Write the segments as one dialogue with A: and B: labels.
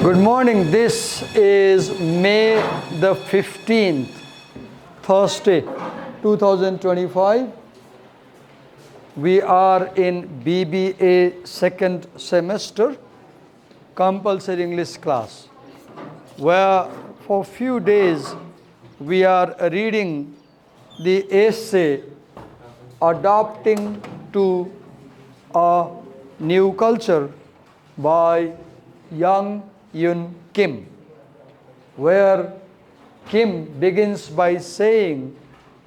A: Good morning. This is May the 15th, Thursday, 2025. We are in BBA second semester, compulsory English class, where for few days we are reading the essay Adapting to a New Culture by Young Yun Kim, where Kim begins by saying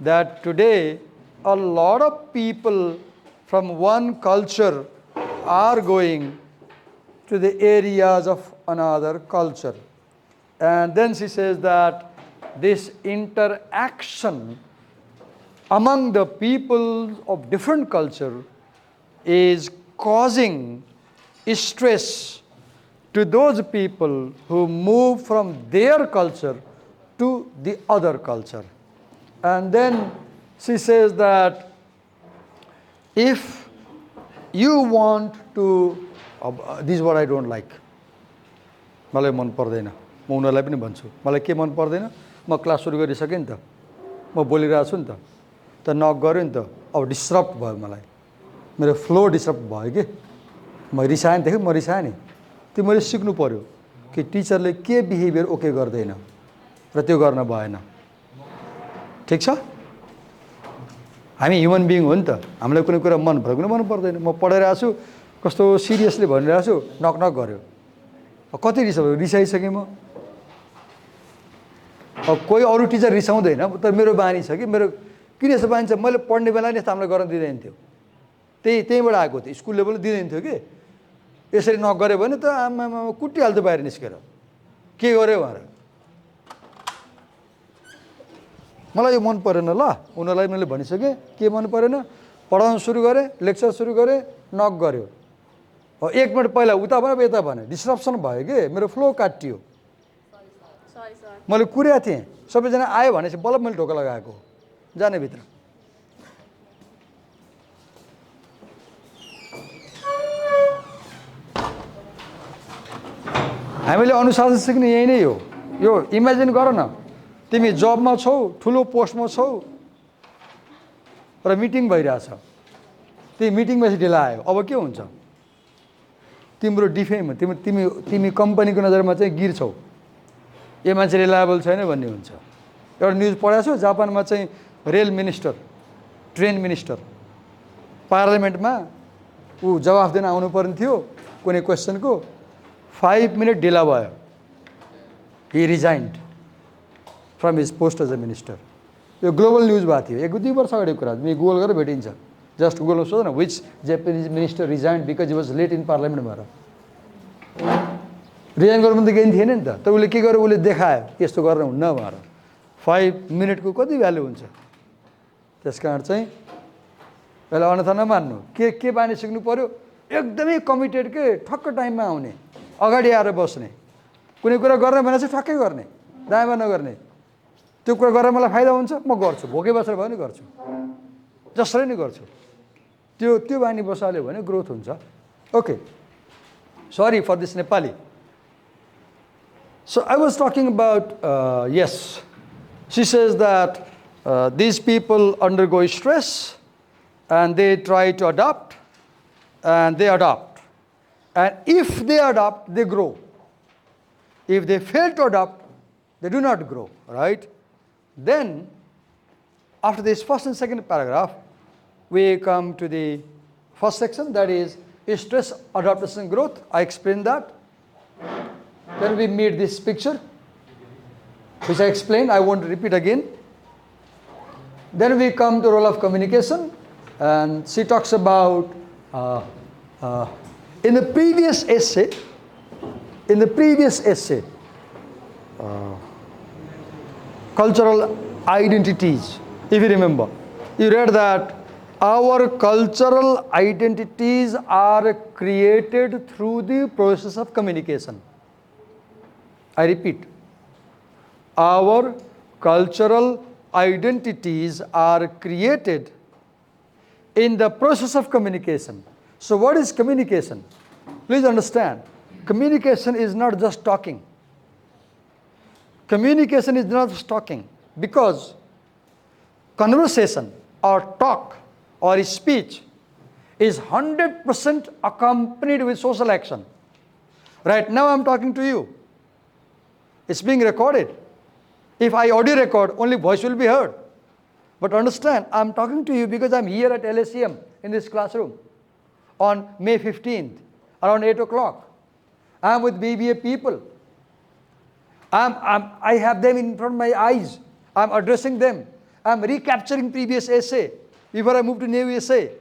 A: that today a lot of people from one culture are going to the areas of another culture. And then she says that this interaction among the people of different culture is causing stress to those people who move from their culture to the other culture. And then she says that if you want to, this is what I don't like. मलाई मन पर्दैन म उनीहरूलाई पनि भन्छु मलाई के मन पर्दैन म क्लास सुरु गरिसकेँ नि त म बोलिरहेको छु नि त नक गर्यो नि त अब डिस्टर्ब भयो मलाई मेरो फ्लो डिस्टर्ब भयो के म रिसाएँ नि देखेँ म रिसाएँ नि त्यो मैले सिक्नु पर्यो कि टिचरले के बिहेभियर ओके गर्दैन र त्यो गर्न भएन ठीक छ हामी ह्युमन बिइङ हो नि त हामीलाई कुनै कुरा मन पर्यो कुनै मन पर्दैन म पढाइरहेको छु कस्तो सिरियसली भनिरहेको छु नक नक गर्यो कति रिसाइसकेँ म अब कोही अरू टिचर रिसाउँदैन तर मेरो बानी छ कि मेरो किन यस्तो बानी छ मैले पढ्ने बेला नि यस्तो हामीलाई गर्न दिँदैन थियो त्यहीँबाट आएको थियो स्कुल लेभल दिँदैन थियो कि यसरी नक गऱ्यो भने त आमामा कुटिहाल्थ्यो बाहिर निस्केर के गर्यो भनेर मलाई यो मन परेन ल उनीहरूलाई मैले भनिसकेँ के मन परेन पढाउन सुरु गरेँ लेक्चर सुरु गरेँ नक गऱ्यो एक मिनट पहिला उता भने यता भने डिस्ट्रप्सन भयो कि मेरो फ्लो काटियो मैले कुरेको थिएँ सबैजना आयो भनेपछि बल्ल मैले ढोका लगाएको जाने भित्र हामीले अनुशासन सिक्ने यही नै हो यो इमेजिन गर न तिमी जबमा छौ ठुलो पोस्टमा छौ र मिटिङ भइरहेछ त्यही मिटिङमा ढिला आयो अब के हुन्छ तिम्रो डिफेम तिमी तिमी तिमी कम्पनीको नजरमा चाहिँ गिर्छौ यो मान्छे रिलायबल छैन भन्ने हुन्छ एउटा न्युज पढाएको छु जापानमा चाहिँ रेल मिनिस्टर ट्रेन मिनिस्टर पार्लियामेन्टमा ऊ जवाफ दिन आउनु पर्ने थियो कुनै क्वेसनको 5 मिनट ढिला भयो he resigned from his post as a minister यो ग्लोबल न्युज भएको थियो 1-2 वर्ष अगाडिको कुरा तिमी गुगल गरेर भेटिन्छ जस्ट गुगलमा सोध न which Japanese minister resigned because he was late in parliament भएर रिजाइन गर्नु पनि त केही थिएन नि त उसले के गर्यो उसले देखायो यस्तो गरेर हुन्न भनेर 5 मिनटको कति भ्यालु हुन्छ त्यस कारण चाहिँ यसलाई अन्यथा नमान्नु के बानी सिक्नु पर्यो एकदमै कमिटेड के ठक्क टाइममा आउने अगाडि आएर बस्ने कुनै कुरा गर्ने भने चाहिँ ठक्कै गर्ने दायाँमा नगर्ने त्यो कुरा गरेर मलाई फाइदा हुन्छ म गर्छु भोकै बसेर भयो नि गर्छु जसरी नै गर्छु त्यो बानी बसाल्यो भने ग्रोथ हुन्छ ओके सरी for this Nepali so I was talking about yes she says that these people undergo stress and they try to adapt and they adopt and if they adopt they grow if they fail to adopt they do not grow right then after this first and second paragraph we come to the first section that is stress adaptation growth I explained that then we meet this picture which I explained I won't repeat again then we come to role of communication and she talks about in the previous essay cultural identities if you remember you read that our cultural identities are created through the process of communication I repeat our cultural identities are created in the process of communication. So what is communication? Please understand, communication is not just talking. Communication is not just talking, because conversation or talk or speech is 100% accompanied with social action. Right now I'm talking to you. It's being recorded. If I audio record, only voice will be heard. But understand, I'm talking to you because I'm here at LSEM in this classroom on May 15th, around 8 o'clock. I'm with BBA people. I have them in front of my eyes. I'm addressing them. I'm recapturing previous essay before I move to new essay.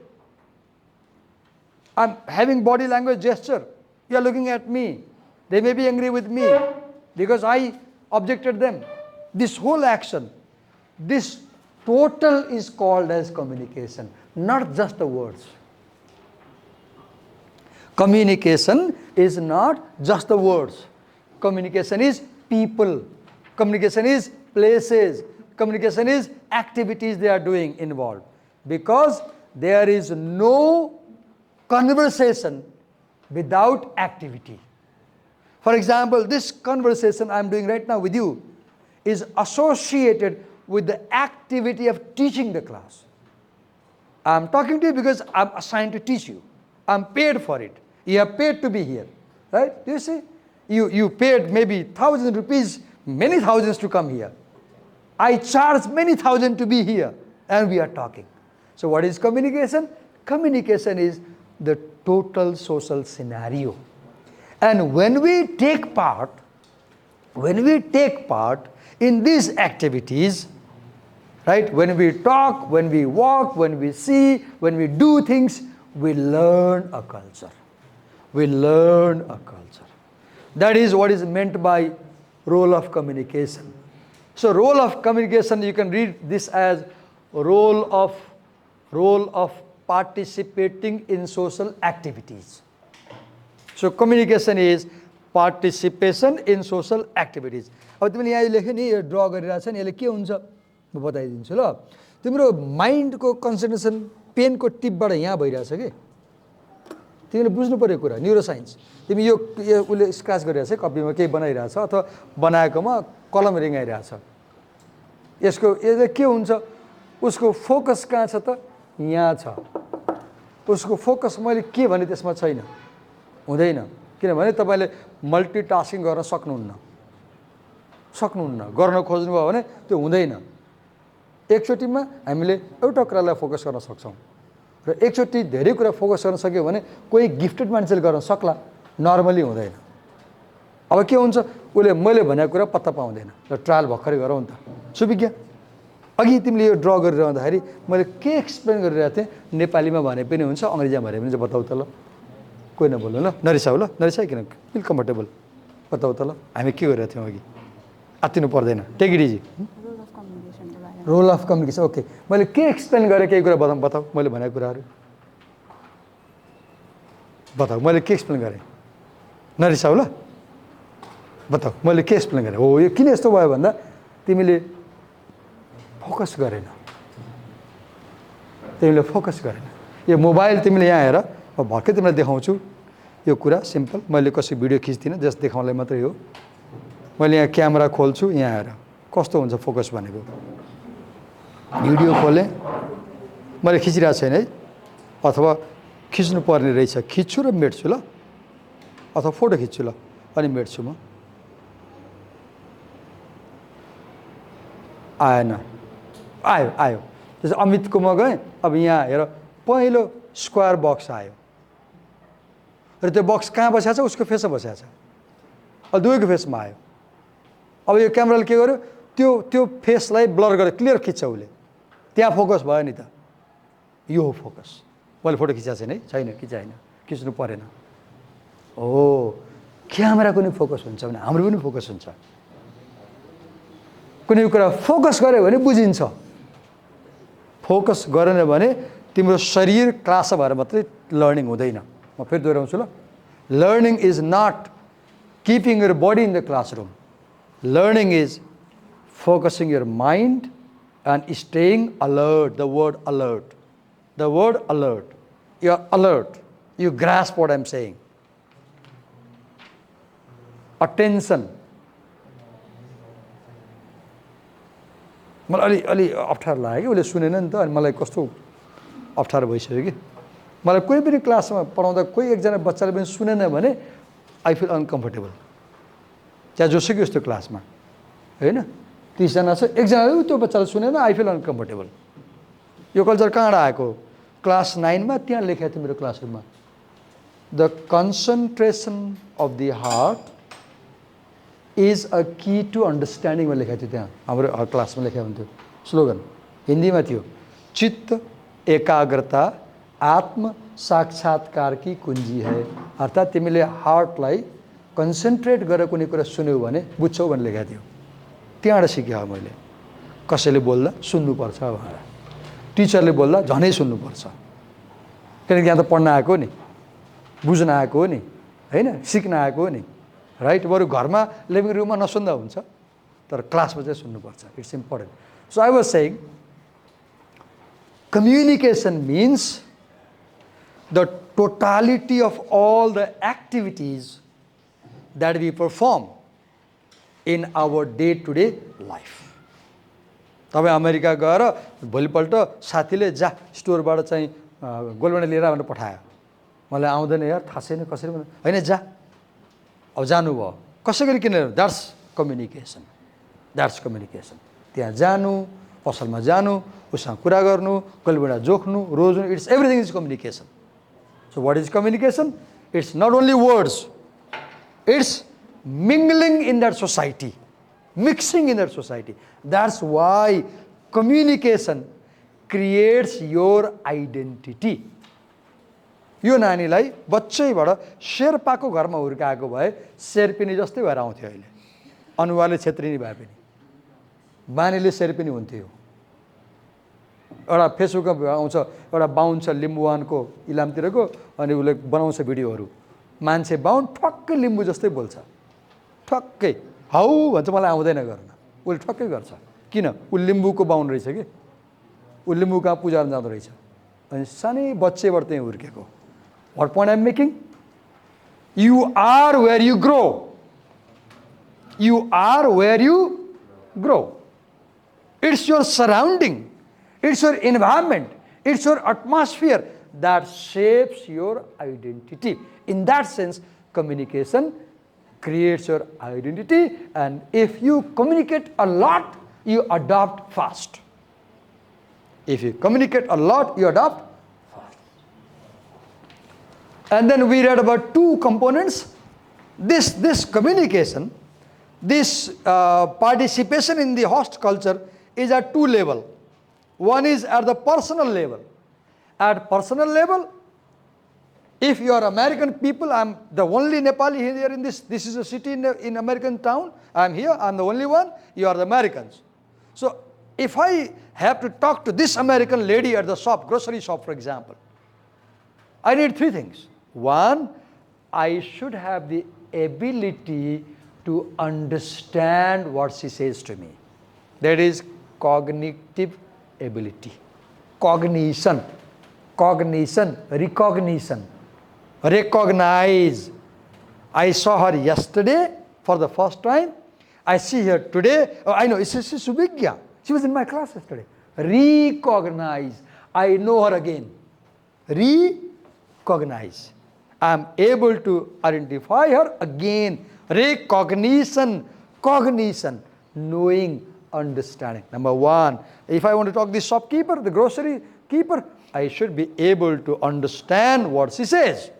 A: I'm having body language gesture. You are looking at me. They may be angry with me because I objected them. This whole action, this total is called as communication, not just the words. Communication is not just the words. Communication is people. Communication is places. Communication is activities they are doing involved. Because there is no conversation without activity. For example, this conversation I am doing right now with you is associated with the activity of teaching the class. I am talking to you because I am assigned to teach you. I am paid for it. You are paid to be here. Right? Do you see? You paid maybe 1,000 rupees, many thousands to come here. I charge many thousand to be here, and we are talking. So what is communication? Communication is the total social scenario. And when we take part in these activities, right? When we talk, when we walk, when we see, when we do things, we learn a culture. We learn a culture. That is what is meant by role of communication. So role of communication, you can read this as role of participating in social activities. So communication is participation in social activities. अब तिमीले यहाँ लेख्यो नि, यो draw गरिरहेछ नि, यसले के हुन्छ म बताइदिन्छु ल। तिम्रो माइन्डको कन्सन्ट्रेसन पेनको टिपबाट यहाँ भइरहेछ के। तिमीले बुझ्नु पर्यो कुरा, न्युरो साइन्स। तिमी यो उसले स्क्रच गरिरहेछ कपीमा केही बनाइरहेछ अथवा बनाएकोमा कलम रिङाइरहेछ। यसले के हुन्छ, उसको फोकस कहाँ छ त, यहाँ छ। उसको फोकस मैले के भने त्यसमा छैन, हुँदैन। किनभने तपाईले मल्टिटास्किङ गर्न सक्नुहुन्न, गर्न खोज्नुभयो भने त्यो हुँदैन। एकचोटिमा हामीले एउटा कुरालाई फोकस गर्न सक्छौँ र एकचोटि धेरै कुरा फोकस गर्न सक्यो भने कोही गिफ्टेड मान्छेले गर्न सक्ला, नर्मली हुँदैन। अब के हुन्छ, उसले मैले भनेको कुरा पत्ता पाउँदैन र ट्रायल भर्खरै गरौँ नि त। सुविज्ञ अघि तिमीले यो ड्र गरिरहँदाखेरि मैले के एक्सप्लेन गरिरहेको थिएँ, नेपालीमा भने पनि हुन्छ, अङ्ग्रेजीमा भने पनि हुन्छ, बताऊ त ल। कोही नबोल्नु ल, नरिसाऊ ल, नरिसाइ किन, फिल कम्फर्टेबल, बताऊ त ल। हामी के गरिरहेको थियौँ अघि, आत्तिनु पर्दैन, take it easy. Role of communication, okay. मैले के एक्सप्लेन गरेँ, केही कुरा बताऊ, मैले भनेको कुराहरू बताऊ, मैले के एक्सप्लेन गरेँ, नरिसाऊ ल, बताऊ मैले के एक्सप्लेन गरेँ। हो, यो किन यस्तो भयो भन्दा तिमीले फोकस गरेन, तिमीले फोकस गरेन। यो मोबाइल तिमीले यहाँ हेर, अब भर्खर तिमीलाई देखाउँछु यो कुरा, सिम्पल। मैले कसै भिडियो खिच्दिनँ, जस्ट देखाउनलाई मात्रै हो। मैले यहाँ क्यामेरा खोल्छु, यहाँ हेर कस्तो हुन्छ फोकस भनेको। भिडियो खोलेँ, मैले खिचिरहेको छैन है, अथवा खिच्नु पर्ने रहेछ, खिच्छु र मेट्छु ल, अथवा फोटो खिच्छु ल, अनि मेट्छु म। आएन, आयो। जस्तो अमितकोमा गएँ, अब यहाँ हेर पहिलो स्क्वायर बक्स आयो र त्यो बक्स कहाँ बसेको छ, उसको फेसमा बसेको छ, अब दुवैको फेसमा आयो। अब यो क्यामेराले के गर्यो, त्यो फेसलाई ब्लर गरेर क्लियर खिच्छ उसले, त्यहाँ फोकस भयो नि त। यो हो फोकस। मैले फोटो खिचाएको छैन है, खिचाएन, खिच्नु परेन। हो, क्यामेराको नि फोकस हुन्छ भने हाम्रो पनि फोकस हुन्छ। कुनै कुरा फोकस गर्यो भने बुझिन्छ, फोकस गरेन भने तिम्रो शरीर क्लास भएर मात्रै लर्निङ हुँदैन। म फेरि दोहोऱ्याउँछु ल, learning is not keeping your body in the classroom, learning is focusing your mind and staying alert. The word alert. The word alert. You are alert. You grasp what I'm saying. attention. मलाई अलि अप्ठ्यारो लाग्यो उसले सुनेन नि त अनि मलाई कस्तो अप्ठ्यारो भइसक्यो कि मलाई कुनै पनि क्लासमा पढाउँदा कोही एकजना बच्चाले पनि सुनेन भने आई फिल अनकम्फर्टेबल चाहे जोसुकै यस्तो क्लासमा हैन 30 जना छ एकजनाले त्यो बच्चाले सुनेन आई फिल अनकम्फर्टेबल यो कल्चर कहाँबाट आएको क्लास 9 मा त्यहाँ लेखेको थियो मेरो क्लासरुममा the concentration of the heart is a key to understanding में लेखा थियो त्यहाँ हाम्रो क्लासमा लेखा हुन्थ्यो स्लोगन हिन्दीमा थियो चित्त एकाग्रता आत्म साक्षात्कार की कुंजी है अर्थात् तिमीले हार्टलाई कन्सन्ट्रेट गरेर कुनै कुरा सुन्यौ भने बुझ्छौ भन्ने लेखा थियो त्यहाँबाट सिकेँ मैले कसैले बोल्दा सुन्नुपर्छ भनेर टिचरले बोल्दा झनै सुन्नुपर्छ किनकि यहाँ त पढ्न आएको नि बुझ्न आएको नि हैन सिक्न आएको नि राइट बरु घरमा लिभिङ रुममा नसुन्दा हुन्छ तर क्लासमा चाहिँ सुन्नुपर्छ it's important so I was saying communication means the totality of all the activities that we perform in our day to day life तपाईँ अमेरिका गएर भोलिपल्ट साथीले जा स्टोरबाट चाहिँ गोलबन्डा लिएर भनेर पठायो मलाई आउँदैन यार थाहा छैन कसरी होइन जा अब जानुभयो कसै गरी किनेर द्याट्स कम्युनिकेसन त्यहाँ जानु पसलमा जानु उसँग कुरा गर्नु कहिलेबाट जोख्नु रोज्नु it's everything is communication so what is communication it's not only words it's mingling in that society mixing in that society that's why communication creates your identity यो नानीलाई बच्चैबाट शेर्पाको घरमा हुर्काएको भए शेर्पिनी जस्तै भएर आउँथ्यो अहिले अनुहारले छेत्रिनी भए पनि बानीले शेर्पिनी हुन्थ्यो एउटा फेसबुकमा आउँछ एउटा बाहुन छ लिम्बुवानको इलामतिरको अनि उसले बनाउँछ भिडियोहरू मान्छे बाहुन ठक्कै लिम्बू जस्तै बोल्छ ठक्कै हाउ भन्छ मलाई आउँदैन गर्न उसले ठक्कै गर्छ किन ऊ लिम्बूको बाहुन रहेछ कि ऊ लिम्बू कहाँ पूजा गर्न जाँदो रहेछ अनि सानै बच्चैबाट त्यहीँ हुर्केको What point I'm making? You are where you grow. You are where you grow. It's your surrounding. It's your environment. It's your atmosphere that shapes your identity. In that sense, communication creates your identity, and if you communicate a lot, you adopt fast. If you communicate a lot, you adopt. And then we read about two components. This communication, this participation in the host culture is at two levels. One is at the personal level. At personal level, if you are American people, I'm the only Nepali here in this. This is a city in American town. I'm here. I'm the only one. You are the Americans. So if I have to talk to this American lady at the shop, grocery shop, for example, I need three things. One, I should have the ability to understand what she says to me. That is cognitive ability. Cognition, recognition. Recognize. I saw her yesterday for the first time. I see her today. Oh, I know, it's Subhigya. She was in my class yesterday. Recognize. I know her again. Recognize. I am able to identify her again. Recognition, cognition, knowing, understanding. Number one, if I want to talk to the shopkeeper, the grocery keeper, I should be able to understand what she says.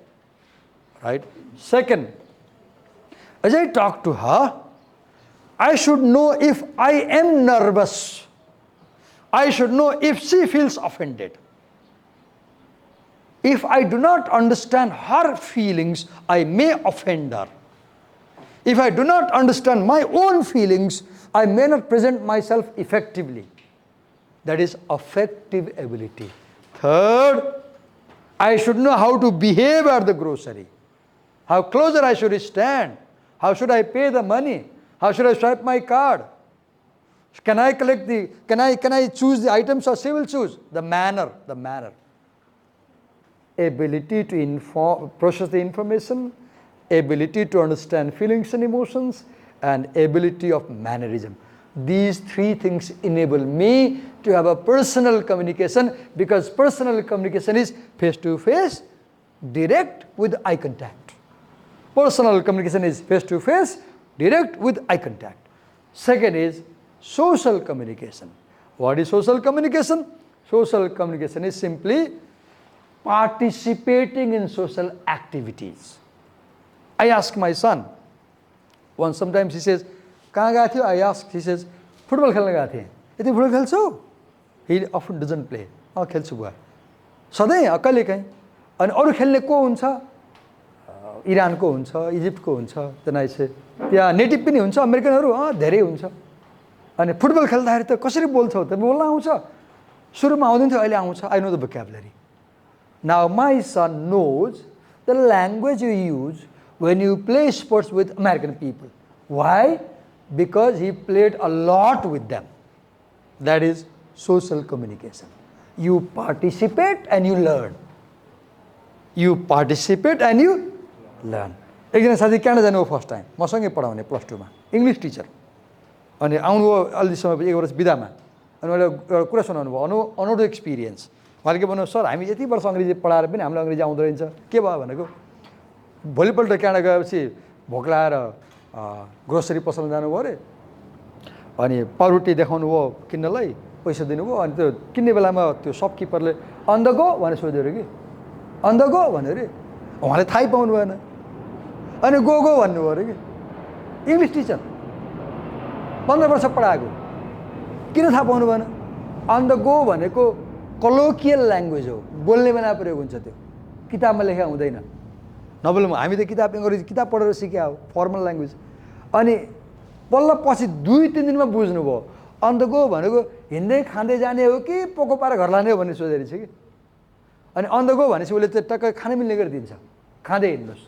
A: Right? Second, as I talk to her, I should know if I am nervous. I should know if she feels offended. If I do not understand her feelings, I may offend her. If I do not understand my own feelings, I may not present myself effectively. That is affective ability. Third, I should know how to behave at the grocery. How closer I should stand. How should I pay the money? How should I swipe my card? Can I collect can I choose the items or she will choose? The manner. Ability to process the information, ability to understand feelings and emotions, and ability of mannerism. These three things enable me to have a personal communication, because personal communication is face-to-face, direct with eye contact. Personal communication is face-to-face, direct with eye contact. Second is social communication. What is social communication? Social communication is simply participating in social activities. I ask my son, once sometimes he says, "Kahan gaya thiyo?" I ask, he says, "Football khelna gaya thiye." "Yati football khelchau?" He often doesn't play. "Khelchu bua." Sadai akale kahi. Ani aru khelne ko huncha? Iran ko huncha, Egypt ko huncha. Then I say, "Tya native pani huncha, American haru?" "Dherai huncha." Ani football khelदाखेरि त कसरी बोल्छौ त? बोल्न आउँछ? सुरुमा आउँदैन थियो, अहिले आउँछ. I know the vocabulary. Now my son knows the language you use when you play sports with American people. Why? Because he played a lot with them. That is social communication. You participate and you learn. You participate and you learn. एकजना साथी Canada जानुभयो first time, मसँगै पढाउने +2 मा, English Stitcher. अनि आउनुभयो अलि समय 1 वर्ष बिदामा. अनि मैले एउटा कुरा सुनाउनु भयो, अनौठो एक्सपिरियन्स. उहाँले के भन्नु, "सर हामी यति वर्ष अङ्ग्रेजी पढाएर पनि हामीलाई अङ्ग्रेजी आउँदो रहेछ, के भयो?" भनेको, भोलिपल्ट क्यानाडा गएपछि भोक लागेर ग्रोसरी पसलमा जानुभयो अरे. अनि पाउरोटी देखाउनु भयो किन्नलाई, पैसा दिनुभयो. अनि त्यो किन्ने बेलामा त्यो सपकिपरले "अन द गो" भनेर सोध्यो अरे कि. "अन द गो" भन्यो अरे. उहाँले थाहै पाउनु भएन. अनि "गो गो" भन्नुभयो अरे कि. इङ्ग्लिस टिचर 15 वर्ष पढाएको, किन थाहा पाउनु भएन? अन द गो भनेको कलोकियल ल्याङ्ग्वेज हो, बोल्ने बेला प्रयोग हुन्छ. त्यो किताबमा लेखा हुँदैन. नबोल्नु, हामी त अङ्ग्रेजी किताब पढेर सिक्या हो, फर्मल ल्याङ्ग्वेज. अनि बल्ल पछि 2-3 दिनमा बुझ्नुभयो, अन द गो भनेको हिँड्दै खाँदै जाने हो कि पोको पारेर घर लाने हो भन्ने सोधेर रहेछ कि. अनि अन द गो भनेपछि उसले त टक्क खान मिल्ने गरिदिन्छ, खाँदै हिँड्नुहोस्.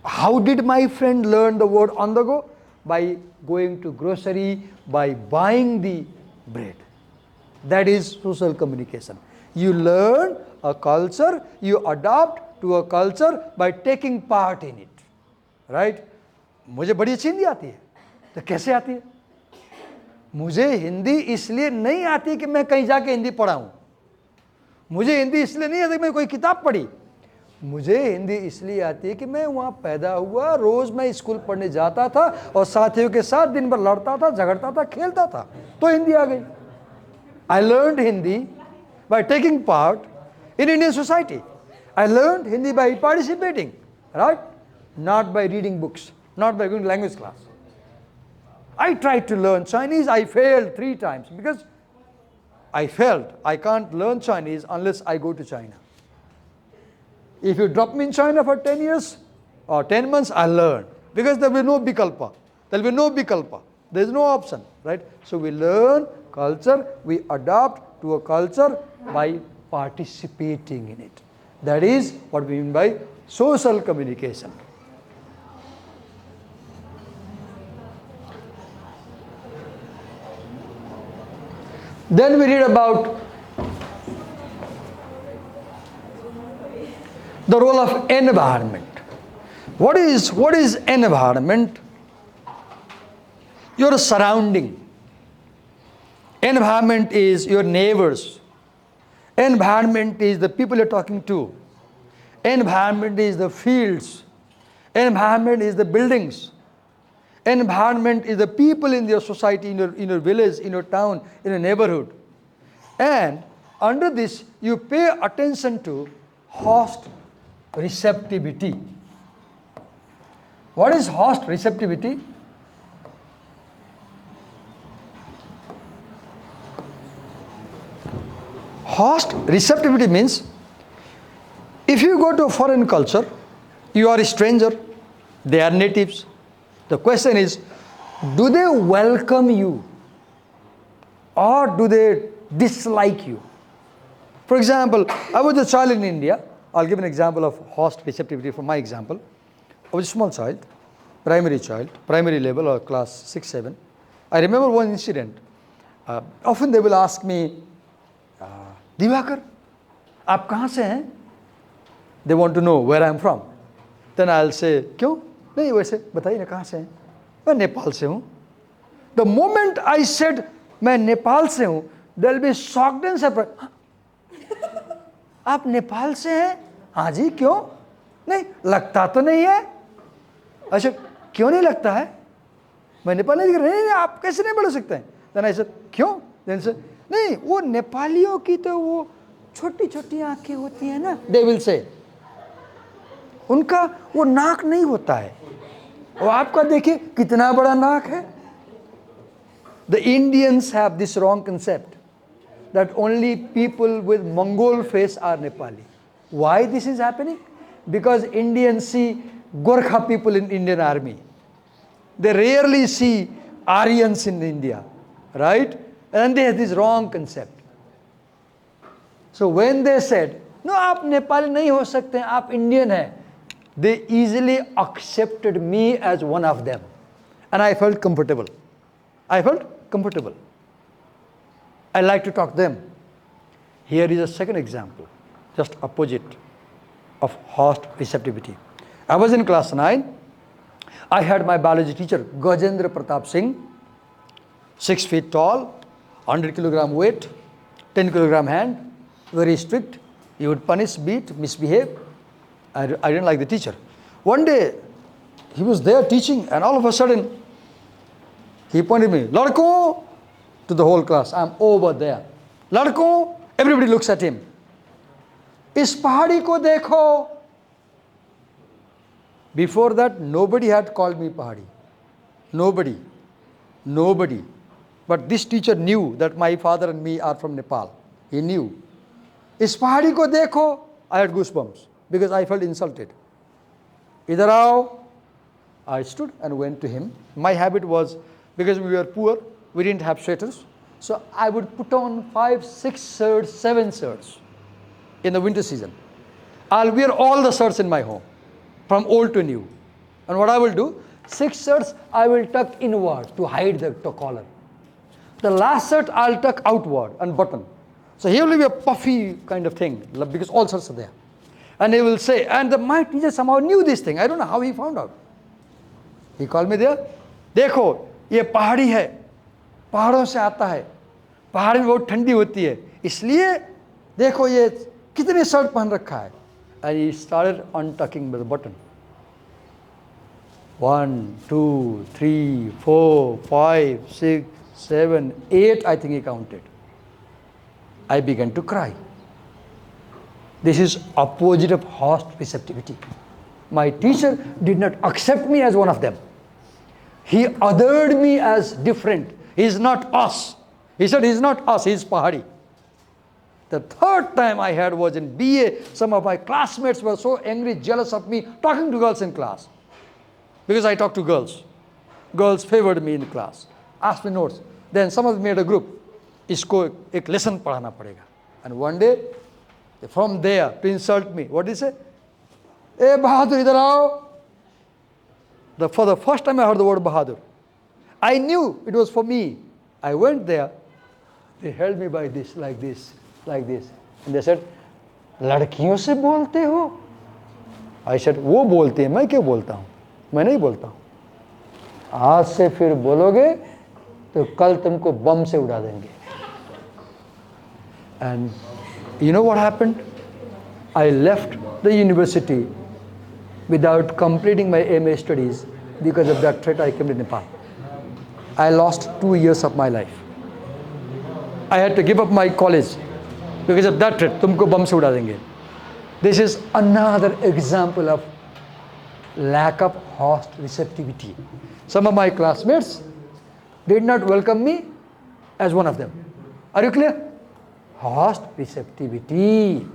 A: How did my friend learn the word on the go? By going to grocery, by buying the bread. That is social communication. You learn a culture, you adopt to a culture by taking part in it. Right? मुझे बड़ी अच्छी हिंदी आती है. तो कैसे आती है? मुझे हिंदी इसलिए नहीं आती कि मैं कहीं जाके हिंदी पढ़ाऊं. मुझे हिंदी इसलिए नहीं आती कि मैं कोई किताब पढ़ी. मुझे हिंदी इसलिए आती है कि मैं वहाँ पैदा हुआ, रोज मैं स्कूल पढ़ने जाता था और साथियों के साथ दिन भर लड़ता था, झगड़ता था, खेलता था, तो हिंदी आ गई. I learned Hindi by taking part in Indian society. I learned Hindi by participating, right? Not by reading books, not by going to language class. I tried to learn Chinese. I failed 3 times because I felt I can't learn Chinese unless I go to China. If you drop me in China for 10 years or 10 months, I'll learn. Because there will be no bikalpa. There will be no bikalpa. There is no option, right? So we learn culture, we adapt to a culture by participating in it. That is what we mean by social communication. Then we read about the role of environment. What is environment? Your surrounding. Environment is your neighbors. Environment is the people you're talking to. Environment is the fields. Environment is the buildings. Environment is the people in your society, in your village, in your town, in your neighborhood. And under this, you pay attention to host receptivity. What is host receptivity? Host receptivity means if you go to a foreign culture, you are a stranger, they are natives. The question is, do they welcome you or do they dislike you? For example, I was a child in India. I'll give an example of host receptivity from my example. I was a small child, primary level or class 6, 7. I remember one incident. Often they will ask me, Divakar, aap kahan se hain? They want to know where I am from. Then I'll say, क्यों? नहीं वैसे बताइए ना कहाँ से हैं? मैं नेपाल से हूँ. The moment I said मैं नेपाल से हूँ, they'll be shocked and surprised. आप नेपाल से हैं? हाँ जी, क्यों? नहीं लगता तो नहीं है. अच्छा क्यों नहीं लगता है? मैं नेपाल नहीं, नहीं आप कैसे नहीं बोल सकते हैं? Then I said, क्यों? Then said, नहीं वो नेपालियों की तो वो छोटी छोटी आंखें होती हैं ना. They will say, उनका वो नाक नहीं होता है, और आपका देखिए कितना बड़ा नाक है. The Indians have this wrong concept that only people with Mongol face are Nepali. Why this is happening? Because Indians see Gorkha people in Indian army. They rarely see Aryans in India, right? And they have this wrong concept. So when they said, no, आप नेपाली नहीं हो सकते, आप Indian हैं, they easily accepted me as one of them. And I felt comfortable. I felt comfortable. I like to talk to them. Here is a second example, just opposite of host receptivity. I was in class 9. I had my biology teacher, Gajendra Pratap Singh, 6 feet tall, 100 kilogram weight, 10 kilogram hand, very strict. He would punish, beat, misbehave. I didn't like the teacher. One day, he was there teaching, and all of a sudden, he pointed me, Ladko, to the whole class. I'm over there. Ladko, everybody looks at him. Is pahadi ko dekho. Before that, nobody had called me pahadi. Nobody. Nobody. But this teacher knew that my father and me are from Nepal. He knew. Is pahadi ko dekho. I had goosebumps because I felt insulted. Idhar aao. I stood and went to him. My habit was, because we were poor, we didn't have sweaters. So I would put on 5, 6 shirts, 7 shirts in the winter season. I'll wear all the shirts in my home, from old to new. And what I will do, 6 shirts I will tuck inward to hide the collar. The last shirt I'll tuck outward and button. So here will be a puffy kind of thing, because all shirts are there. And he will say, and my teacher somehow knew this thing. I don't know how he found out. He called me there. देखो, ये पहाड़ी है, पहाड़ों से आता है, पहाड़ी में बहुत ठंडी होती है, इसलिए देखो ये कितने शर्ट पहन रखा है. And he started untucking the button. 1, 2, 3, 4, 5, 6, 7, 8, I think he counted. I began to cry. This is opposite of host receptivity. My teacher did not accept me as one of them. He othered me as different. He is not us. He said he is not us, he is pahadi. The third time I had was in BA. Some of my classmates were so angry, jealous of me, talking to girls in class. Because I talked to girls. Girls favored me in class. Asked me notes. Then some of them made a group. Isko ek lesson padhana padega. And one day, from there, to insult me, what did he say? Hey Bahadur, idhar aao. For the first time I heard the word Bahadur. I knew it was for me. I went there. They held me by this, like this, like this. And they said, लड़कियों से बोलते हो? I said, वो बोलते हैं, मैं क्यों बोलता हूँ? मैं नहीं बोलता हूँ. आज से फिर बोलोगे तो कल तुमको बम से उड़ा देंगे. And you know what happened? I left the university without completing my MA studies because of that threat. I came to Nepal. I lost 2 years of my life. I had to give up my college because of that threat. तुमको बम से उड़ा देंगे. This is another example of lack of host receptivity. Some of my classmates did not welcome me as one of them. Are you clear? Host receptivity.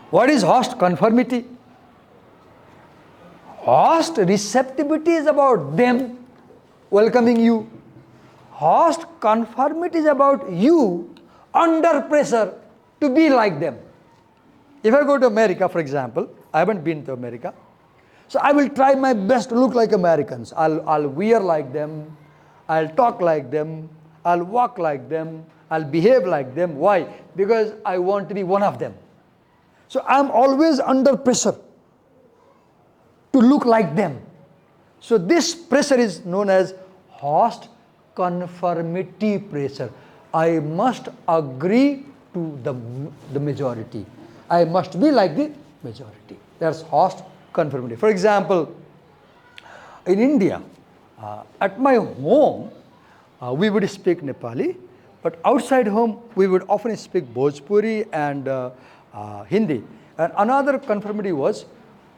A: What is host conformity? Host receptivity is about them welcoming you. Host conformity is about you under pressure to be like them. If I go to America, for example, I haven't been to America, so I will try my best to look like Americans. I'll wear like them, I'll talk like them, I'll walk like them, I'll behave like them. Why? Because I want to be one of them. So I'm always under pressure. to look like them. So this pressure is known as host conformity pressure. I must agree to the majority. I must be like the majority. That's host conformity. For example, in India, at my home, we would speak Nepali, but outside home, we would often speak Bhojpuri and Hindi. And another conformity was,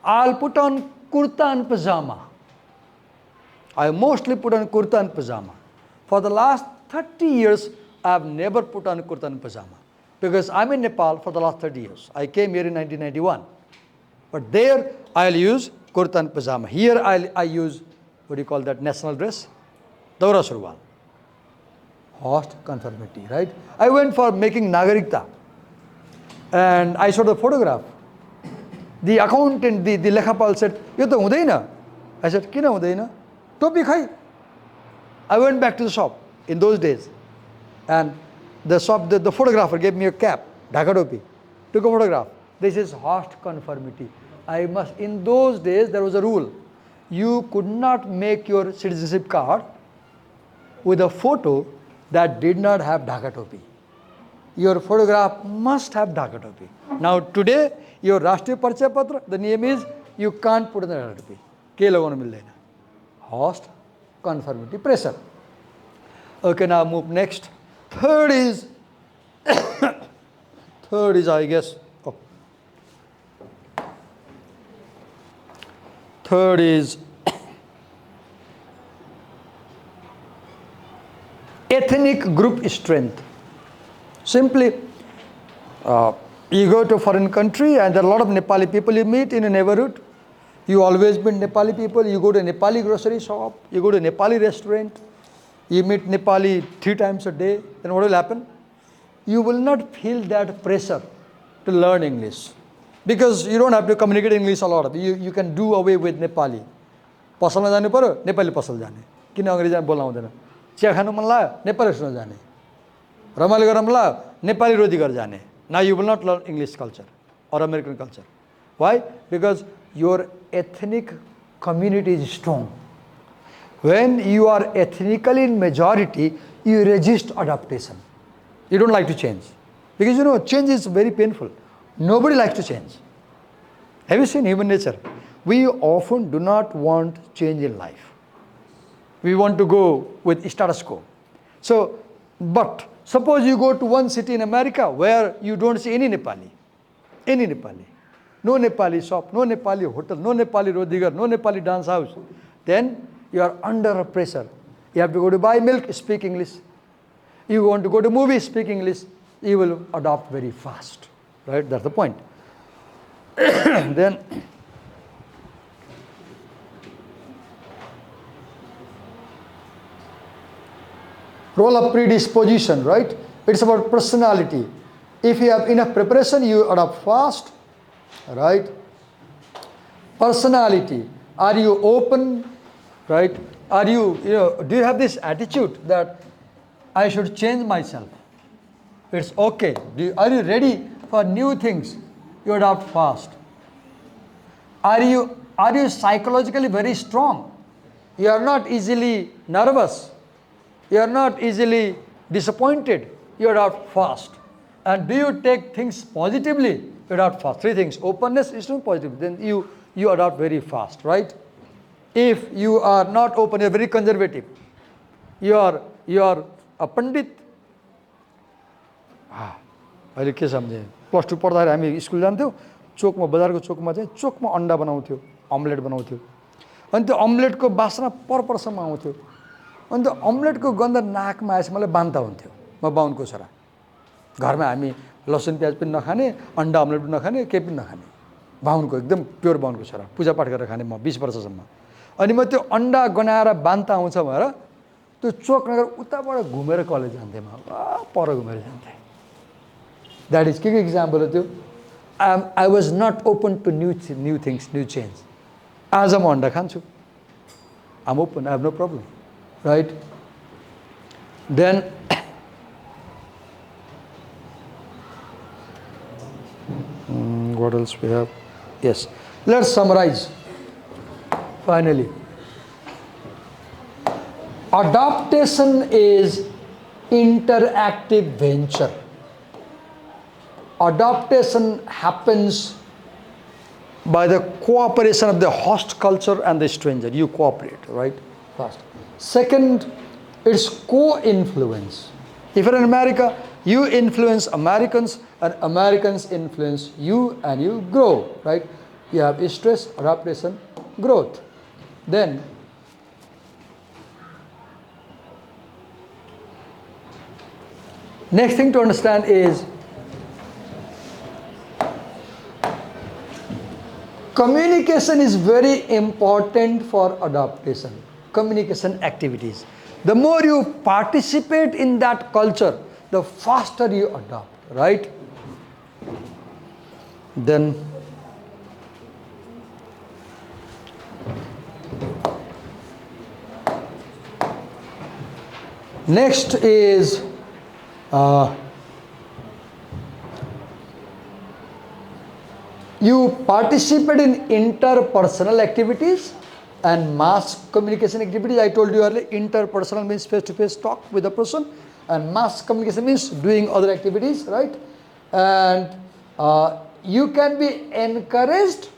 A: I'll put on kurta and pajama. I mostly put on kurta and pajama. For the last 30 years, I have never put on kurta and pajama because I'm in Nepal for the last 30 years. I came here in 1991. But there, I'll use kurta and pajama. Here, I use, what do you call that, national dress? Daura surwal. Host conformity, right? I went for making Nagarikta. And I saw the photograph. The accountant, the Lekhapal said, "Yo to hudaina." I said, "Kina hudaina? Topi khai." I went back to the shop in those days. And the photographer gave me a cap, dhaka topi. Took a photograph. This is host conformity. In those days, there was a rule. You could not make your citizenship card with a photo that did not have dhaka topi. Your photograph must have dhaka topi. Now today, your Rashtriya Parichaya Patra, the name is, you can't put in the dhaka topi. Ke laganu mildaina. Host conformity pressure. Okay, now move next. Third is, I guess, third is ethnic group strength. Simply, you go to a foreign country and there are a lot of Nepali people you meet in a neighborhood. You always meet Nepali people. You go to a Nepali grocery shop. You go to a Nepali restaurant. You meet Nepali 3 times a day. Then what will happen? You will not feel that pressure to learn English. Because you don't have to communicate English a lot. You can do away with Nepali. पसलमा जानु पर्यो नेपाली पसल जाने किन अंग्रेजी बोल्न आउँदैन chia खानु मन लाग्यो नेपाली रेस्टुरेन्ट जाने रमाइलो गर्न मन लाग्यो नेपाली रोटी गरेर जाने now you will not learn English culture or American culture. Why? Because your ethnic community is strong. When you are ethnically in majority, you resist adaptation. You don't like to change. Because you know, change is very painful. Nobody likes to change. Have you seen human nature? We often do not want change in life. We want to go with status quo. So, but suppose you go to one city in America where you don't see any Nepali. No Nepali shop, no Nepali hotel, no Nepali rodigar, no Nepali dance house. Then you are under pressure. You have to go to buy milk, speak English. You want to go to movies, speak English. You will adopt very fast. Right? That's the point. Then role of predisposition, right? It's about personality. If you have enough preparation, you adopt fast, right? Personality. Are you open, right? Are you, do you have this attitude that I should change myself? It's okay. Are you ready for new things? You adopt fast. Are you psychologically very strong? You are not easily nervous. You are not easily disappointed. You adopt fast. And do you take things positively? You adopt fast. 3 things. Openness is not positive. Then you adopt very fast, right? If you are not open, you are very conservative. You are a pandit. अहिले के सम्झेँ plus 2 पढ्दाखेरि हामी school जान्थ्यौँ चोकमा बजारको चोकमा चाहिँ चोकमा अन्डा बनाउँथ्यो अमलेट बनाउँथ्यो अनि त्यो अमलेटको बास्ना परसम्म आउँथ्यो अनि त्यो अमलेटको गन्ध नाकमा आएपछि मलाई बान्ता हुन्थ्यो म बाहुनको छोरा घरमा हामी लसुन प्याज पनि नखाने अन्डा अमलेट पनि नखाने केही पनि नखाने बाहुनको एकदम प्योर बाहुनको छोरा पूजापाठ गरेर खाने म 20 वर्षसम्म अनि म त्यो अन्डा गनाएर बान्ता आउँछ भनेर त्यो चोक नगर उताबाट घुमेर कलेज जान्थेँ म पर घुमेर जान्थेँ That is quick example of I was not open to new things, new change. As I'm on khanchu, I'm open, I have no problem. Right? Then what else we have? Yes. Let's summarize. Finally, adaptation is interactive venture. Adaptation happens by the cooperation of the host culture and the stranger. You cooperate, right? First. Second, it's co-influence. If you're in America, you influence Americans and Americans influence you and you grow, right? You have stress, adaptation, growth. Then, next thing to understand is communication is very important for adaptation. Communication activities. The more you participate in that culture, the faster you adopt, right? Then next is you participate in interpersonal activities and mass communication activities. I told you earlier, interpersonal means face-to-face talk with a person, and mass communication means doing other activities, right? And you can be encouraged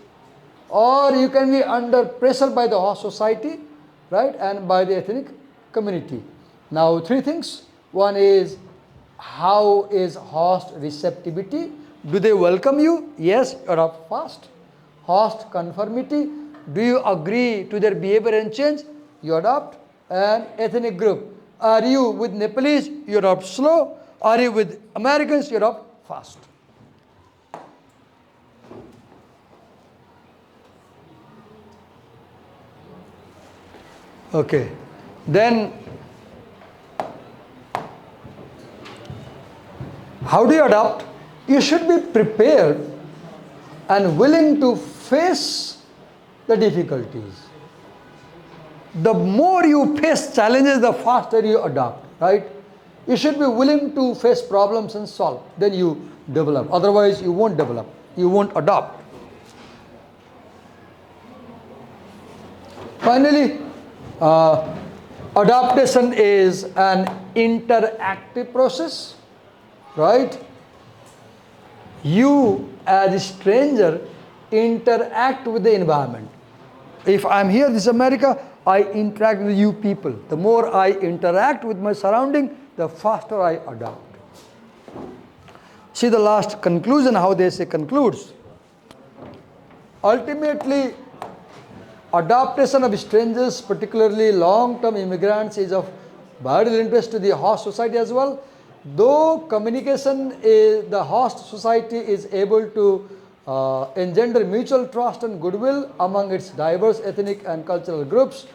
A: or you can be under pressure by the host society, right? And by the ethnic community. Now, three things. One is, how is host receptivity? Do they welcome you? Yes, you adopt fast. Host conformity. Do you agree to their behavior and change? You adopt. And ethnic group. Are you with Nepalese? You adopt slow. Are you with Americans? You adopt fast. Okay. Then, how do you adopt? You should be prepared and willing to face the difficulties. The more you face challenges, the faster you adopt, right? You should be willing to face problems and solve. Then you develop. Otherwise, you won't develop. You won't adopt. Finally, adaptation is an interactive process, right? You, as a stranger, interact with the environment. If I'm here, this is America, I interact with you people. The more I interact with my surrounding, the faster I adopt. See the last conclusion, how they say concludes. Ultimately, adaptation of strangers, particularly long-term immigrants, is of vital interest to the host society as well. Though communication is, the host society is able to engender mutual trust and goodwill among its diverse ethnic and cultural groups,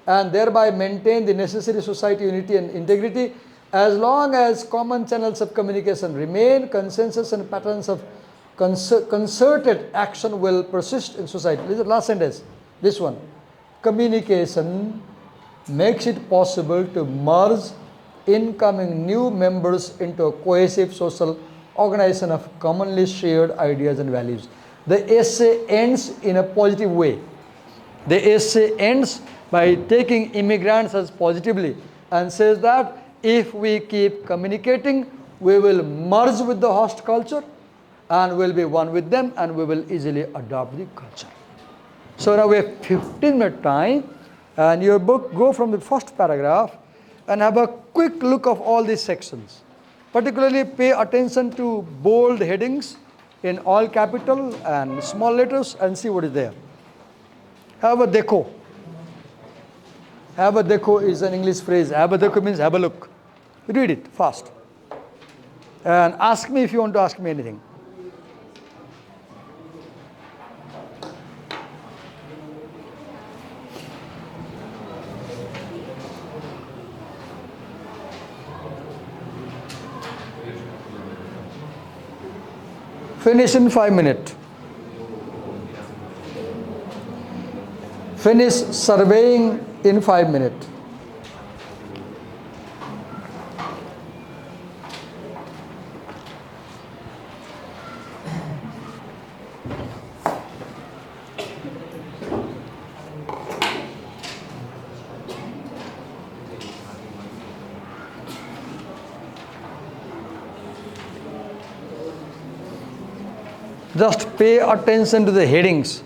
A: and thereby maintain the necessary society unity and integrity. As long as common channels of communication remain, consensus and patterns of concerted action will persist in society. This is the last sentence, this one. Communication makes it possible to merge incoming new members into a cohesive social organization of commonly shared ideas and values. The essay ends in a positive way. The essay ends by taking immigrants as positively and says that if we keep communicating, we will merge with the host culture and will be one with them and we will easily adopt the culture. So now we have 15-minute time, and your book, go from the first paragraph and have a quick look of all these sections. Particularly pay attention to bold headings in all capital and small letters and see what is there. Have a dekho. Have a dekho is an English phrase. Have a dekho means have a look. Read it fast. And ask me if you want to ask me anything. Finish in 5 minutes. Finish surveying in 5 minutes. Just pay attention to the headings.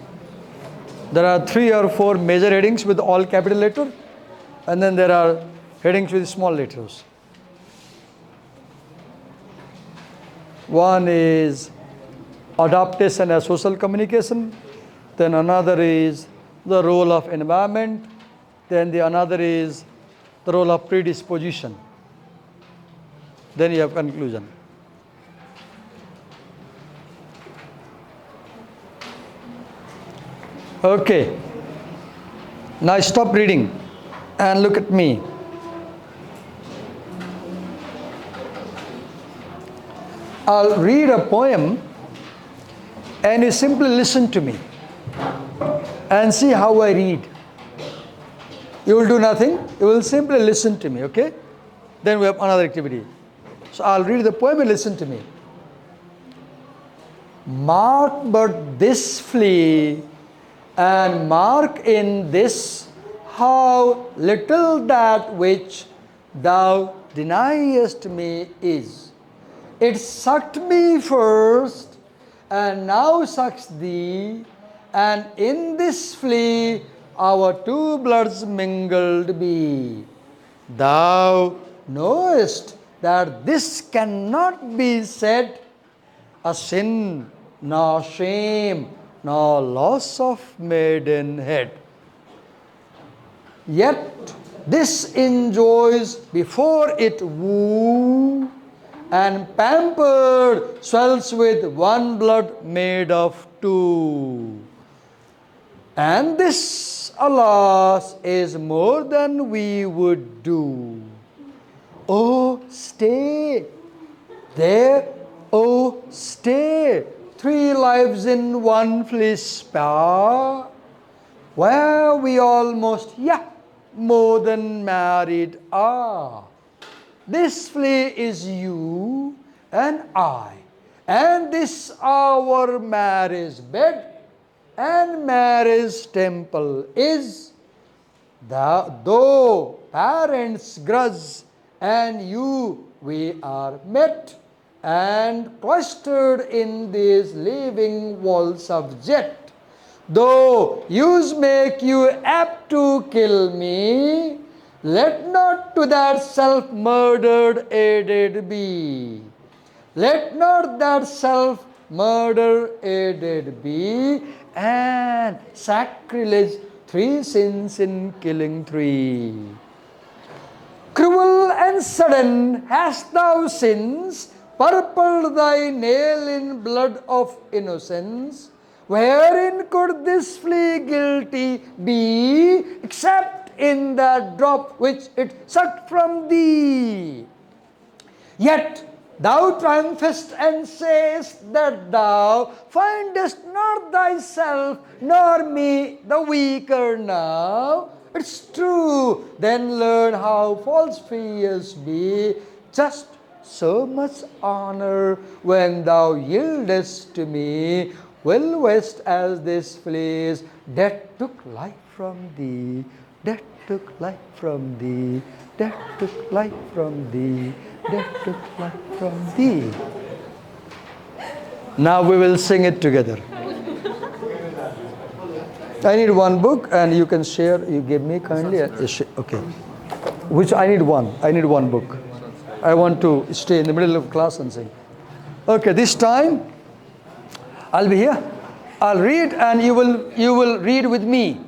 A: There are 3 or 4 major headings with all capital letter, and then there are headings with small letters. One is adaptation and social communication. Then another is the role of environment. Then the another is the role of predisposition. Then you have conclusion. Okay. Now stop reading and look at me. I'll read a poem and you simply listen to me and see how I read. You will do nothing, you will simply listen to me, okay? Then we have another activity. So I'll read the poem and listen to me. Mark but this flea, and mark in this how little that which thou deniest me is. It sucked me first, and now sucks thee, and in this flea our 2 bloods mingled be. Thou knowest that this cannot be said a sin, nor shame, nor loss of maidenhead. Yet this enjoys before it woo, and pampered swells with 1 blood made of 2. And this, alas, is more than we would do. Oh, stay there, oh, stay, 3 lives in 1 flea spare, where we almost, more than married are. This flea is you and I, and this our marriage bed and marriage temple is. Though parents grudge and you we are met and cloistered in these living walls of jet. Though use make you apt to kill me, let not to that self-murdered aided be. Let not that self-murder aided be, and sacrilege 3 sins in killing 3. Cruel and sudden hast thou since purpled thy nail in blood of innocence. Wherein could this flea guilty be, except in that drop which it sucked from thee? Yet thou triumphest and sayest that thou findest not thyself nor me the weaker now. It's true, then learn how false fears be. Just so much honor when thou yieldest to me. Well west as this flea's, death took life from thee, death took life from thee, death took life from thee, death took life from thee. Now we will sing it together. I need 1 book and you can share, you give me kindly. Okay. Which I need 1. I need 1 book. I want to stay in the middle of class and sing. Okay, this time I'll be here. I'll read and you will read with me.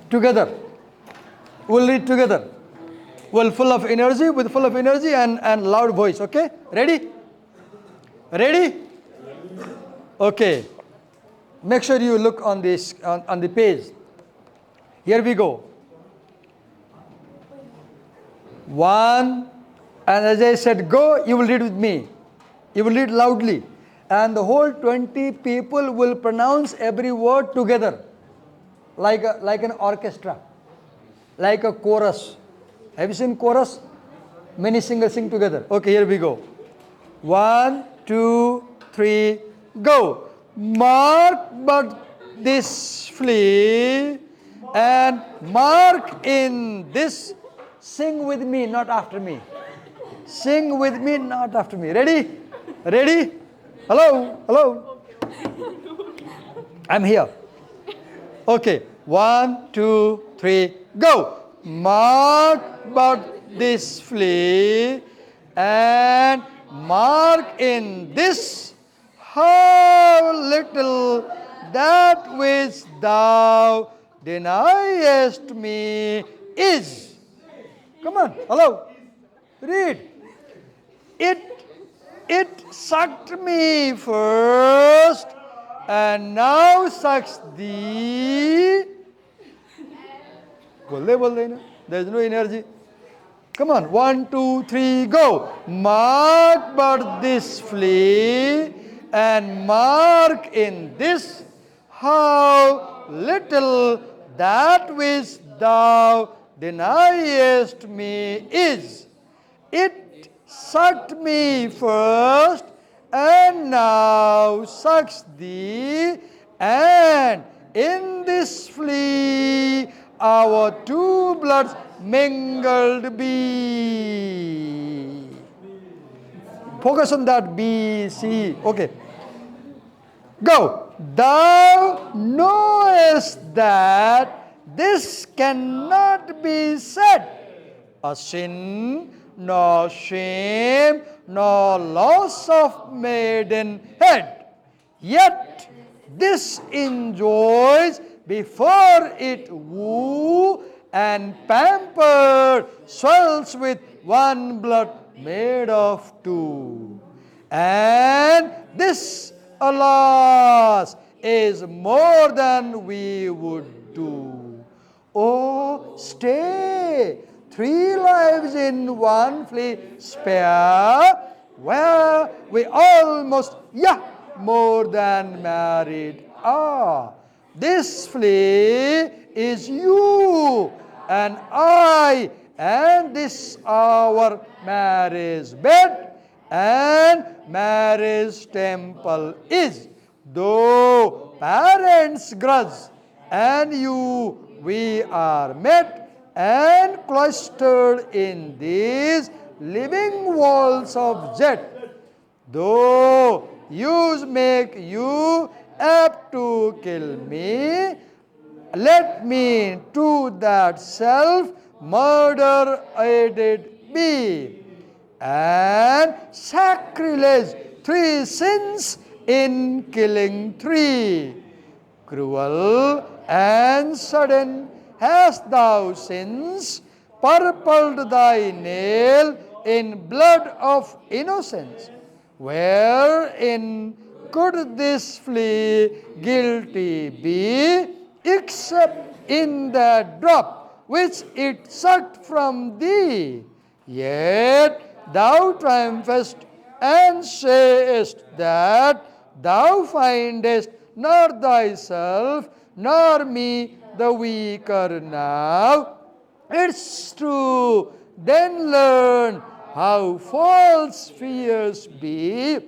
A: Together. We'll read together. Well, full of energy and loud voice. Okay? Ready? Ready? Okay. Make sure you look on this on the page. Here we go. 1, and as I said, go, you will read with me. You will read loudly. And the whole 20 people will pronounce every word together. Like an orchestra. Like a chorus. Have you seen chorus? Many singers sing together. Okay, here we go. 1, 2, 3, go. Mark but this flea, and mark in this. Sing with me, not after me. Sing with me, not after me. Ready? Ready? Hello? Hello? I'm here. Okay, 1, 2, 3, go. Mark but this flea, and mark in this how little that which thou deniest me is. Come on, hello, read. It sucked me first, and now sucks thee. There is no energy. Come on, 1, 2, 3, go. Mark but this flea, and mark in this how little that which thou deniest me is. It sucked me first, and now sucks thee, and in this flea our two bloods mingled be. Focus on that B, C. Okay. Go. Thou knowest that this cannot be said, a sin, nor shame, nor loss of maidenhead. Yet this enjoys before it woo, and pampered swells with one blood made of two. And this, alas, is more than we would do. Oh, stay, 3 lives in one flea spare, where we almost, more than married are. This flea is you and I, and this our marriage bed and marriage temple is. Though parents grudge and you, we are met and cloistered in these living walls of jet. Though use make you apt to kill me, let me to that self murder aided be, and sacrilege 3 sins in killing 3. Cruel and sudden hast thou since purpled thy nail in blood of innocence, wherein could this flea guilty be, except in that drop which it sucked from thee? Yet thou triumphest and sayest that thou findest not thyself nor me the weaker now. It's true, then learn how false fears be.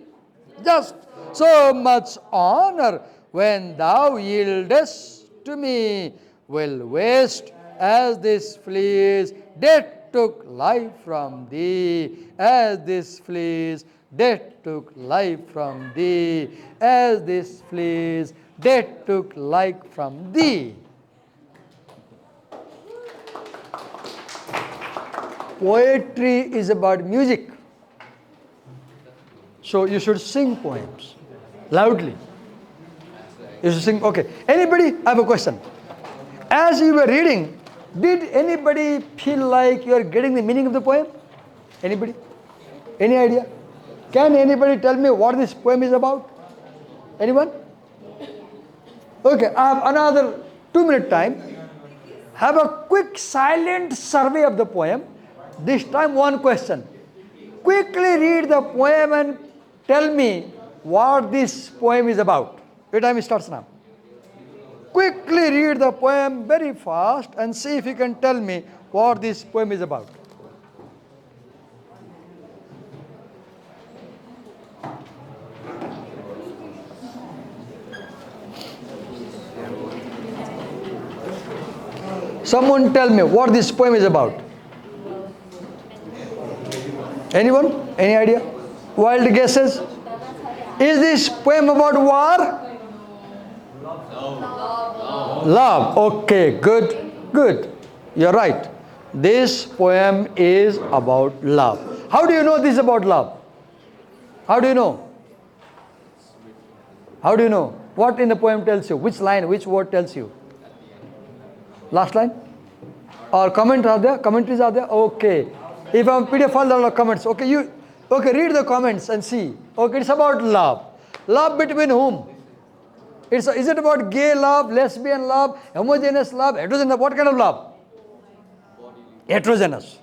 A: Just so much honor when thou yieldest to me will waste, as this flea's death took life from thee, as this flea's death took life from thee, as this flea's death took life from thee. Poetry is about music. So you should sing poems loudly. You should sing. Okay. Anybody? I have a question. As you were reading, did anybody feel like you are getting the meaning of the poem? Anybody? Any idea? Can anybody tell me what this poem is about? Anyone? Okay, I have another 2-minute time. Have a quick silent survey of the poem. This time one question. Quickly read the poem and tell me what this poem is about. Your time starts now. Quickly read the poem very fast and see if you can tell me what this poem is about. Someone tell me what this poem is about. Anyone? Any idea? Wild guesses? Is this poem about war? Love. Okay, good, good. You're right. This poem is about love. How do you know this is about love? How do you know? How do you know? What in the poem tells you? Which line, which word tells you? Last line? Or comment are there? Commentaries are there? Okay. If I'm PDF file, there are comments. Okay, read the comments and see. Okay, it's about love. Love between whom? Is it about gay love, lesbian love, homogeneous love, heterogeneous? What kind of love? Heterogeneous.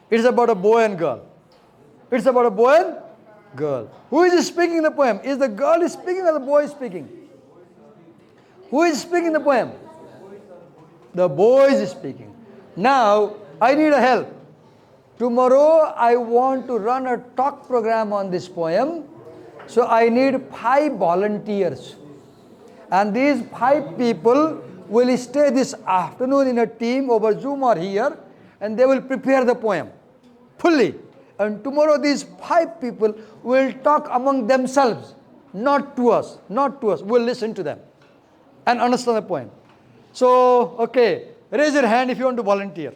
A: It's about a boy and girl. It's about a boy and girl. Who is speaking the poem? Is the girl speaking or the boy speaking? Who is speaking the poem? The boy is speaking. Now, I need a help. Tomorrow, I want to run a talk program on this poem. So, I need 5 volunteers. And these 5 people will stay this afternoon in a team over Zoom or here, and they will prepare the poem fully. And tomorrow these 5 people will talk among themselves, not to us, We'll listen to them and understand the poem. So, okay, raise your hand if you want to volunteer.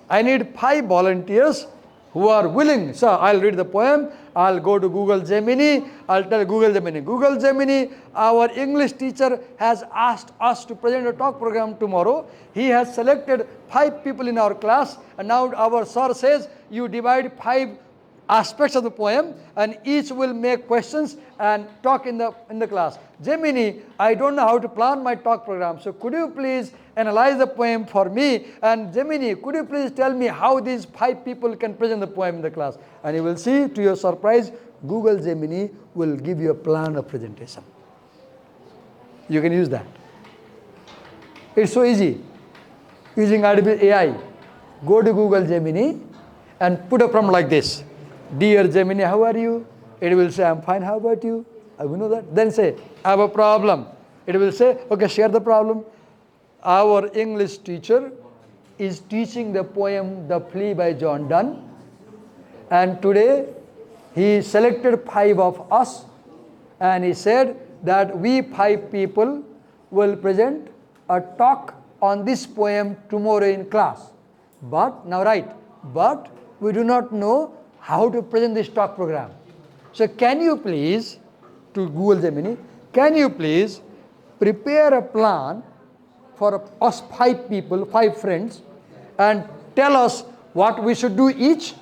A: I need 5 volunteers who are willing. So, I'll read the poem. I'll go to Google Gemini. I'll tell Google Gemini, our English teacher has asked us to present a talk program tomorrow. He has selected 5 people in our class. And now our sir says, you divide 5 aspects of the poem and each will make questions and talk in the class. Gemini, I don't know how to plan my talk program. So could you please analyze the poem for me? And Gemini, could you please tell me how these 5 people can present the poem in the class? And you will see, to your surprise, Google Gemini will give you a plan of presentation. You can use that. It's so easy. Using artificial AI, go to Google Gemini and put a prompt like this. Dear Gemini, how are you? It will say, I'm fine, how about you? I will know that. Then say, I have a problem. It will say, okay, share the problem. Our English teacher is teaching the poem The Flea by Donne. And today, he selected 5 of us and he said that we 5 people will present a talk on this poem tomorrow in class. But, now right, but we do not know how to present this talk program. So can you please, to Google Gemini, can you please prepare a plan for us 5 people, 5 friends, and tell us what we should do each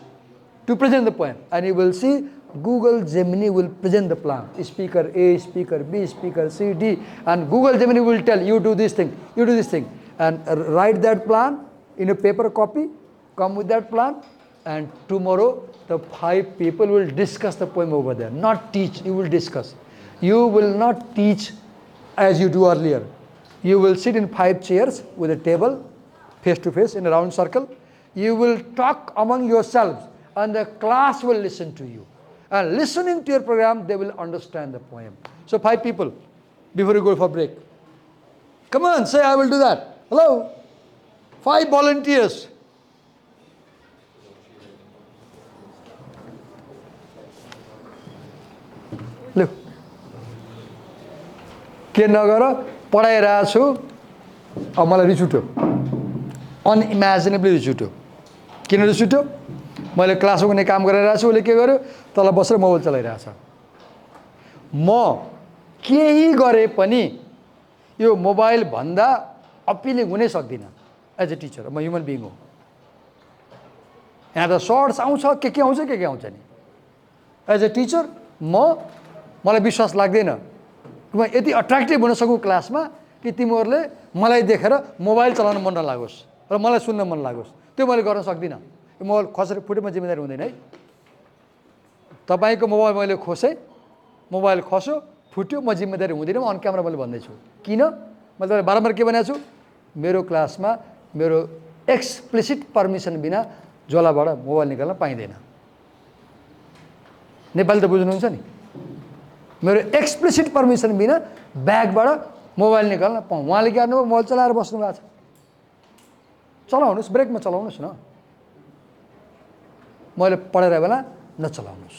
A: to present the poem. And you will see Google Gemini will present the plan. Speaker A, speaker B, speaker C, D. And Google Gemini will tell you do this thing, you do this thing. And write that plan in a paper copy, come with that plan, and tomorrow the 5 people will discuss the poem over there. Not teach, you will discuss. You will not teach as you do earlier. You will sit in 5 chairs with a table, face to face in a round circle. You will talk among yourselves and the class will listen to you. And listening to your program, they will understand the poem. So 5 people, before you go for break. Come on, say I will do that. Hello? 5 volunteers. Look. के नगर पढाइरहेको छु अब मलाई रिस उठ्यो अनइमेजिनेबली रिस उठ्यो किन रिस उठ्यो मैले क्लासमा कुनै काम गरिरहेको छु उसले के गर्यो तल बसेर मोबाइल चलाइरहेको छ म केही गरे पनि यो मोबाइल भन्दा अपिलिङ हुनै सक्दिन एज अ टिचर म ह्युमन बिइङ हो यहाँ त सर्ट्स आउँछ के आउँछ के आउँछ नि एज अ टिचर मलाई विश्वास लाग्दैन म यति अट्र्याक्टिभ हुन सकु क्लासमा कि तिमीहरूले मलाई देखेर मोबाइल चलाउन मन नलागोस् र मलाई सुन्न मन लागोस् त्यो मैले गर्न सक्दिनँ यो मोबाइल खसेर फुटेमा जिम्मेदारी हुँदैन है तपाईको मोबाइल मैले खोसेँ मोबाइल खस्यो फुट्यो म जिम्मेदारी हुँदैन म अन क्यामेरा मैले भन्दैछु किन मैले तपाईलाई बारम्बार के भनेको छु मेरो क्लासमा मेरो एक्सप्लिसिट परमिसन बिना झोलाबाट मोबाइल निकाल्न पाइँदैन नेपाली त बुझ्नुहुन्छ नि मेरो एक्सप्लिसिट परमिसन बिना ब्यागबाट मोबाइल निकाल्न पाऊँ उहाँले के गर्नुभयो मोबाइल चलाएर बस्नु भएको छ चलाउनुस् ब्रेकमा चलाउनुस् न मैले पढेर बेला नचलाउनुस्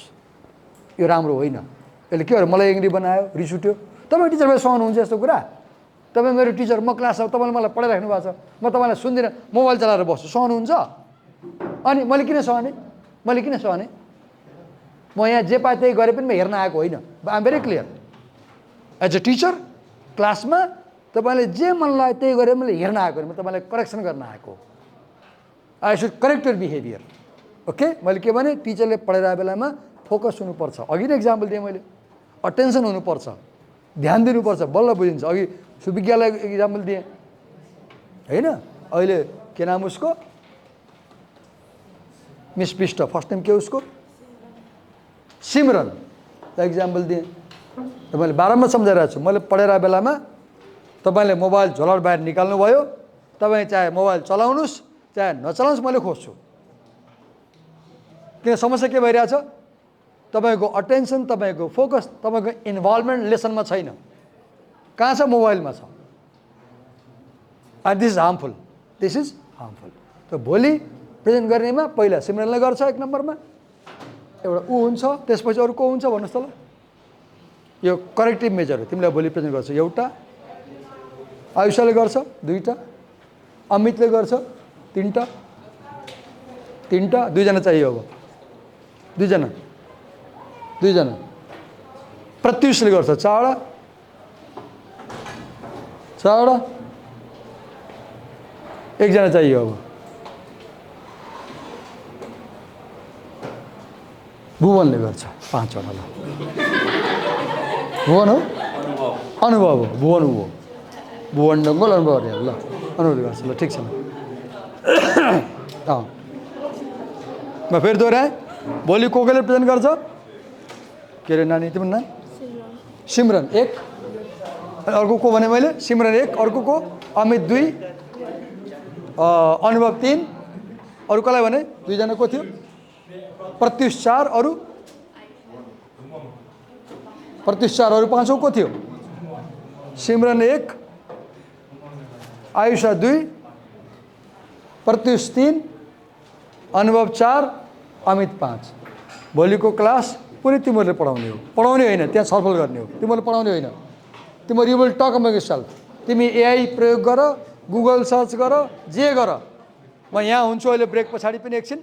A: यो राम्रो होइन, यसले के गर्यो मलाई एङ्ग्री बनायो, रिस उठ्यो। तपाईँ टिचरलाई सहनुहुन्छ यस्तो कुरा? तपाईँ मेरो टिचर, म क्लासमा तपाईँले मलाई पढाइराख्नु भएको छ, म तपाईँलाई सुन्दिनँ, मोबाइल चलाएर बस्छु, सहनुहुन्छ? अनि मैले किन सहने? म यहाँ जे पाएँ त्यही गरे पनि म हेर्न आएको होइन। I am very clear. As a teacher क्लासमा तपाईँले जे मन लाग्यो त्यही गरेर मैले हेर्न आएको होइन, म तपाईँलाई करेक्सन गर्न आएको। I should correct your behaviour. Okay, मैले के भने टिचरले पढाइरहेको बेलामा फोकस हुनुपर्छ। अघि नै इक्जाम्पल दिएँ मैले, अटेन्सन हुनुपर्छ, ध्यान दिनुपर्छ, बल्ल बुझिन्छ। अघि सुविज्ञालाई इक्जाम्पल दिएँ होइन? अहिले के नाम उसको? मिस पिष्ट, फर्स्ट नेम के उसको? सिमरन इक्जाम्पल दिएँ। मैले बारम्बार सम्झाइरहेको छु, मैले पढाइरहेको बेलामा तपाईँले मोबाइल झोलाबाट बाहिर निकाल्नु भयो, तपाईँ चाहे मोबाइल चलाउनुहोस् चाहे नचलाउनुहोस्, मैले खोज्छु। किन समस्या के भइरहेछ? तपाईँको अटेन्सन, तपाईँको फोकस, तपाईँको इन्भल्भमेन्ट लेसनमा छैन, कहाँ छ? मोबाइलमा छ। एन्ड दिस इज हार्मफुल, त भोलि प्रेजेन्ट गर्नेमा पहिला सिमरनले गर्छ 1 नम्बरमा, एउटा ऊ हुन्छ, त्यसपछि अरू को हुन्छ भन्नुहोस् त ल? यो करेक्टिभ मेजर हो, तिमीलाई भोलि प्रेजेन्ट गर्छ एउटा, आयुषले गर्छ 2टा, अमितले गर्छ 3टा, 2जना चाहियो अब, 2जना, प्रत्युषले गर्छ 4वटा, 1जना चाहियो अब, भुवनले गर्छ 5वटा। ल भुवन हो, अनुभव हो, भुवन डङ्गोल अनुभव अरे ल, अनुभवले गर्छ। ल ठिक छ, म फेरि दोहोऱ्याएँ, भोलि कोले प्रेजेन्ट गर्छ? के अरे नानी तिम्रो नाम? सिमरन 1, अर्को को भने मैले? सिमरन 1, अर्को को? अमित 2, अनुभव 3, अरू कसलाई भने? 2जना को थियो? प्रत्युष 4, अरू 5औँ को थियो? सिमरन 1, आयुषा 2, प्रत्युष 3, अनुभव 4, अमित 5। भोलिको क्लास पुरै तिमीहरूले पढाउने हो, पढाउने होइन, त्यहाँ छलफल गर्ने हो। तिमीहरूले पढाउने होइन, तिमीहरू you will talk about yourself. तिमी एआई प्रयोग गर, गुगल सर्च गर, जे गर। म यहाँ हुन्छु अहिले ब्रेक पछाडि पनि एकछिन,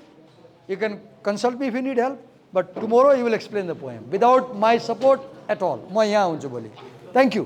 A: you can consult me if you need help, but tomorrow you will explain the poem without my support at all. म यहाँ हुन्छु भोलि। Thank you.